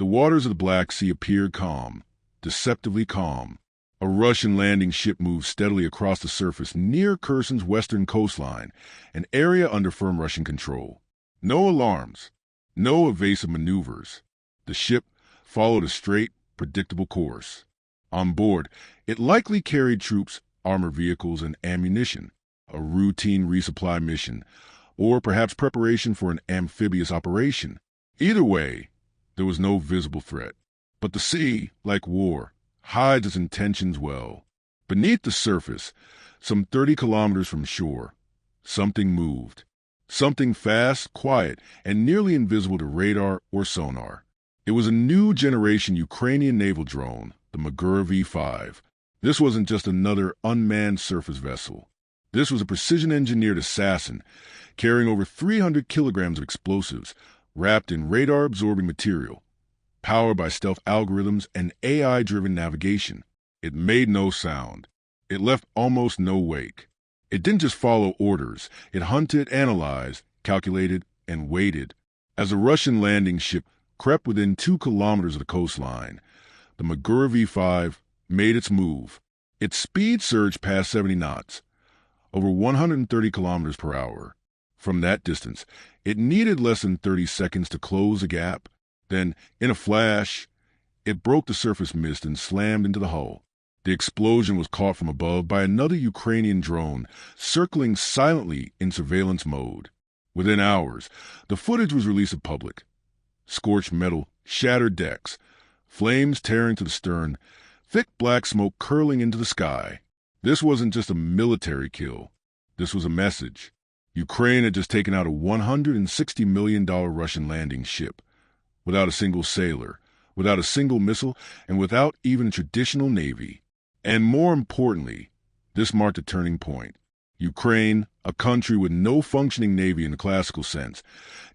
The waters of the Black Sea appeared calm, deceptively calm. A Russian landing ship moved steadily across the surface near Kherson's western coastline, an area under firm Russian control. No alarms, no evasive maneuvers. The ship followed a straight, predictable course. On board, it likely carried troops, armored vehicles, and ammunition, a routine resupply mission, or perhaps preparation for an amphibious operation. Either way, there was no visible threat. But the sea, like war, hides its intentions well. Beneath the surface, some 30 kilometers from shore, something moved. Something fast, quiet, and nearly invisible to radar or sonar. It was a new generation Ukrainian naval drone, the Magura V5. This wasn't just another unmanned surface vessel. This was a precision-engineered assassin carrying over 300 kilograms of explosives wrapped in radar-absorbing material, powered by stealth algorithms and AI-driven navigation. It made no sound. It left almost no wake. It didn't just follow orders. It hunted, analyzed, calculated, and waited. As the Russian landing ship crept within 2 kilometers of the coastline, the Magura V5 made its move. Its speed surged past 70 knots, over 130 kilometers per hour. From that distance, it needed less than 30 seconds to close the gap. Then, in a flash, it broke the surface mist and slammed into the hull. The explosion was caught from above by another Ukrainian drone, circling silently in surveillance mode. Within hours, the footage was released to the public. Scorched metal, shattered decks, flames tearing to the stern, thick black smoke curling into the sky. This wasn't just a military kill. This was a message. Ukraine had just taken out a $160 million Russian landing ship, without a single sailor, without a single missile, and without even a traditional navy. And more importantly, this marked a turning point. Ukraine, a country with no functioning navy in the classical sense,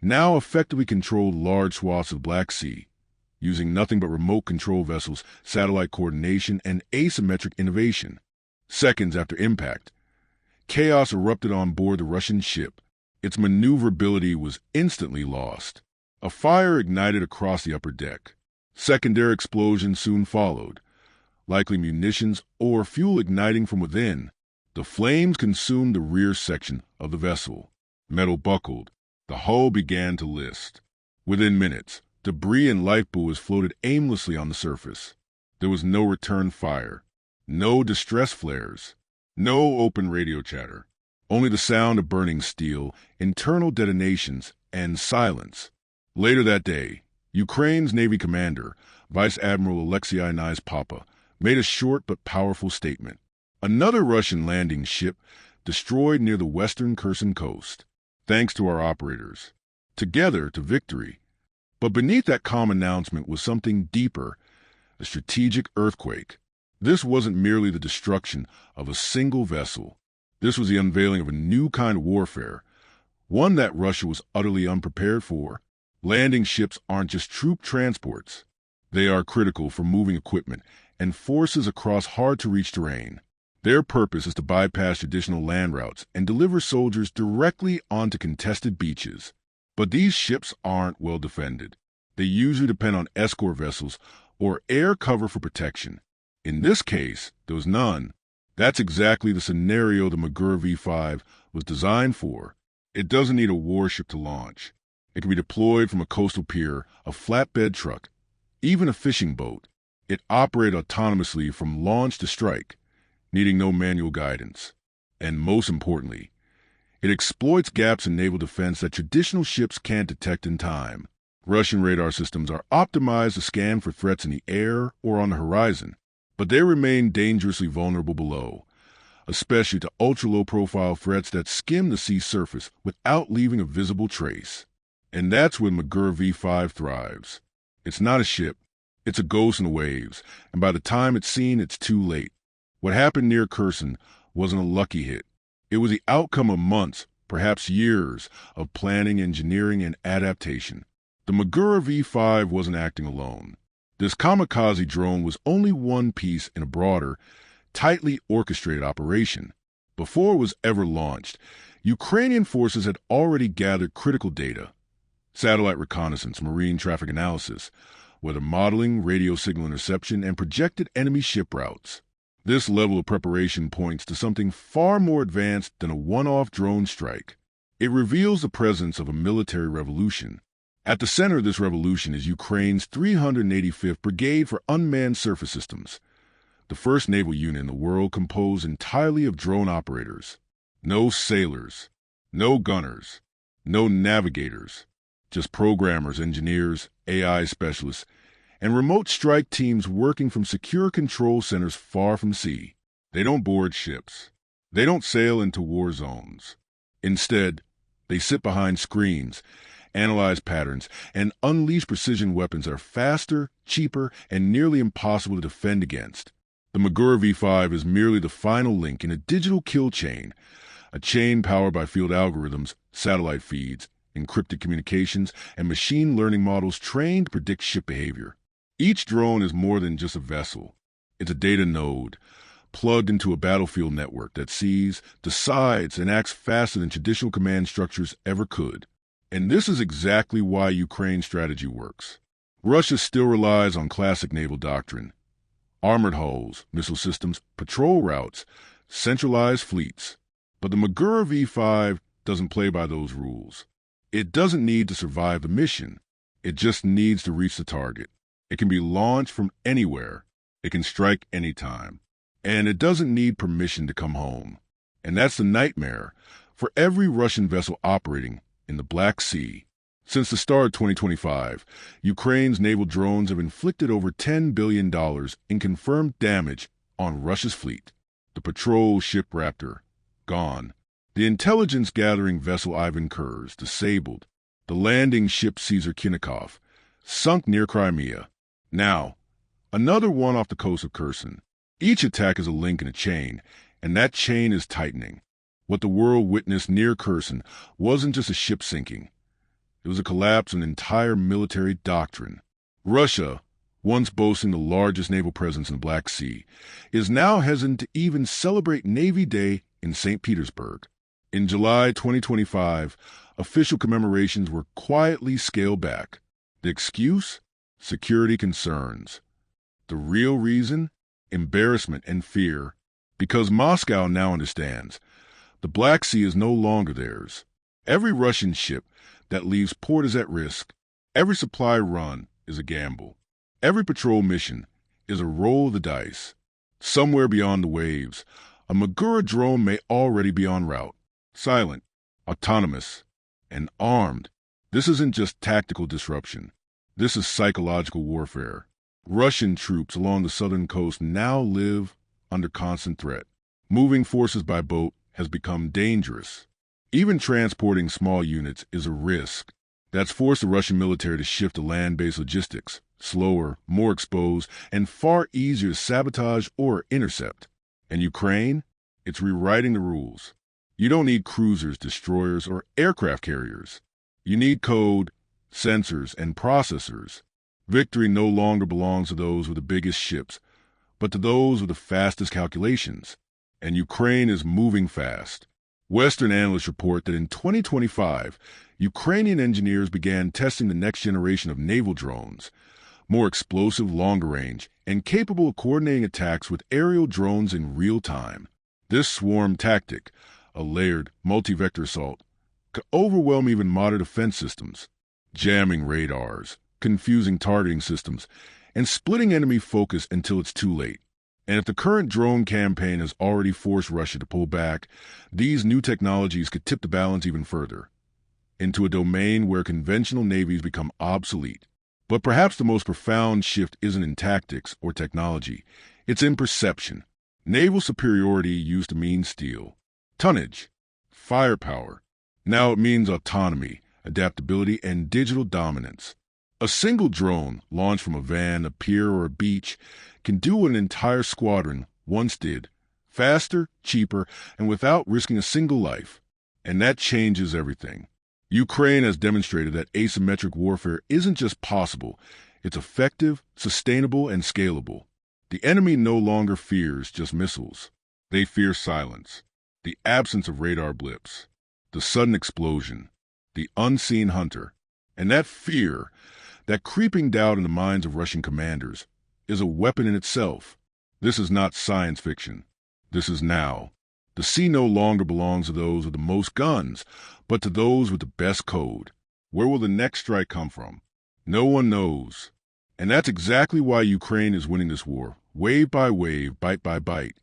now effectively controlled large swaths of the Black Sea, using nothing but remote control vessels, satellite coordination, and asymmetric innovation. Seconds after impact, chaos erupted on board the Russian ship. Its maneuverability was instantly lost. A fire ignited across the upper deck. Secondary explosions soon followed, likely munitions or fuel igniting from within. The flames consumed the rear section of the vessel. Metal buckled. The hull began to list. Within minutes, debris and lifebuoys floated aimlessly on the surface. There was no return fire, no distress flares, no open radio chatter, only the sound of burning steel, internal detonations, and silence. Later that day, Ukraine's Navy commander, Vice Admiral Alexei Papa, made a short but powerful statement. Another Russian landing ship destroyed near the western Kherson coast, thanks to our operators. Together to victory. But beneath that calm announcement was something deeper, a strategic earthquake. This wasn't merely the destruction of a single vessel. This was the unveiling of a new kind of warfare, one that Russia was utterly unprepared for. Landing ships aren't just troop transports. They are critical for moving equipment and forces across hard-to-reach terrain. Their purpose is to bypass traditional land routes and deliver soldiers directly onto contested beaches. But these ships aren't well defended. They usually depend on escort vessels or air cover for protection. In this case, there was none. That's exactly the scenario the Magura V5 was designed for. It doesn't need a warship to launch. It can be deployed from a coastal pier, a flatbed truck, even a fishing boat. It operated autonomously from launch to strike, needing no manual guidance. And most importantly, it exploits gaps in naval defense that traditional ships can't detect in time. Russian radar systems are optimized to scan for threats in the air or on the horizon, but they remain dangerously vulnerable below, especially to ultra-low-profile threats that skim the sea surface without leaving a visible trace. And that's when Magura V5 thrives. It's not a ship. It's a ghost in the waves, and by the time it's seen, it's too late. What happened near Kherson wasn't a lucky hit. It was the outcome of months, perhaps years, of planning, engineering, and adaptation. The Magura V5 wasn't acting alone. This kamikaze drone was only one piece in a broader, tightly orchestrated operation. Before it was ever launched, Ukrainian forces had already gathered critical data: satellite reconnaissance, marine traffic analysis, weather modeling, radio signal interception, and projected enemy ship routes. This level of preparation points to something far more advanced than a one-off drone strike. It reveals the presence of a military revolution. At the center of this revolution is Ukraine's 385th Brigade for Unmanned Surface Systems, the first naval unit in the world composed entirely of drone operators. No sailors, no gunners, no navigators, just programmers, engineers, AI specialists, and remote strike teams working from secure control centers far from sea. They don't board ships. They don't sail into war zones. Instead, they sit behind screens, analyze patterns, and unleash precision weapons that are faster, cheaper, and nearly impossible to defend against. The Magura V5 is merely the final link in a digital kill chain, a chain powered by field algorithms, satellite feeds, encrypted communications, and machine learning models trained to predict ship behavior. Each drone is more than just a vessel. It's a data node, plugged into a battlefield network that sees, decides, and acts faster than traditional command structures ever could. And this is exactly why Ukraine's strategy works. Russia still relies on classic naval doctrine: armored hulls, missile systems, patrol routes, centralized fleets. But the Magura V5 doesn't play by those rules. It doesn't need to survive the mission. It just needs to reach the target. It can be launched from anywhere. It can strike anytime. And it doesn't need permission to come home. And that's the nightmare for every Russian vessel operating in the Black Sea. Since the start of 2025, Ukraine's naval drones have inflicted over $10 billion in confirmed damage on Russia's fleet. The patrol ship Raptor, gone. The intelligence-gathering vessel Ivan Kurs, disabled. The landing ship Caesar Kinnikov, sunk near Crimea. Now, another one off the coast of Kherson. Each attack is a link in a chain, and that chain is tightening. What the world witnessed near Kherson wasn't just a ship sinking. It was a collapse of an entire military doctrine. Russia, once boasting the largest naval presence in the Black Sea, is now hesitant to even celebrate Navy Day in St. Petersburg. In July 2025, official commemorations were quietly scaled back. The excuse? Security concerns. The real reason? Embarrassment and fear. Because Moscow now understands the Black Sea is no longer theirs. Every Russian ship that leaves port is at risk. Every supply run is a gamble. Every patrol mission is a roll of the dice. Somewhere beyond the waves, a Magura drone may already be en route. Silent, autonomous, and armed. This isn't just tactical disruption. This is psychological warfare. Russian troops along the southern coast now live under constant threat. Moving forces by boat has become dangerous. Even transporting small units is a risk. That's forced the Russian military to shift to land-based logistics, slower, more exposed, and far easier to sabotage or intercept. And Ukraine? It's rewriting the rules. You don't need cruisers, destroyers, or aircraft carriers. You need code, sensors, and processors. Victory no longer belongs to those with the biggest ships, but to those with the fastest calculations. And Ukraine is moving fast. Western analysts report that in 2025, Ukrainian engineers began testing the next generation of naval drones, more explosive, longer range, and capable of coordinating attacks with aerial drones in real time. This swarm tactic, a layered, multi-vector assault, could overwhelm even modern defense systems, jamming radars, confusing targeting systems, and splitting enemy focus until it's too late. And if the current drone campaign has already forced Russia to pull back, these new technologies could tip the balance even further, into a domain where conventional navies become obsolete. But perhaps the most profound shift isn't in tactics or technology, it's in perception. Naval superiority used to mean steel, tonnage, firepower. Now it means autonomy, adaptability, and digital dominance. A single drone, launched from a van, a pier, or a beach, can do what an entire squadron once did, faster, cheaper, and without risking a single life. And that changes everything. Ukraine has demonstrated that asymmetric warfare isn't just possible, it's effective, sustainable, and scalable. The enemy no longer fears just missiles. They fear silence, the absence of radar blips, the sudden explosion, the unseen hunter. And that fear, That creeping doubt in the minds of Russian commanders is a weapon in itself. This is not science fiction. This is now. The sea no longer belongs to those with the most guns, but to those with the best code. Where will the next strike come from? No one knows. And that's exactly why Ukraine is winning this war, wave by wave, bite by bite.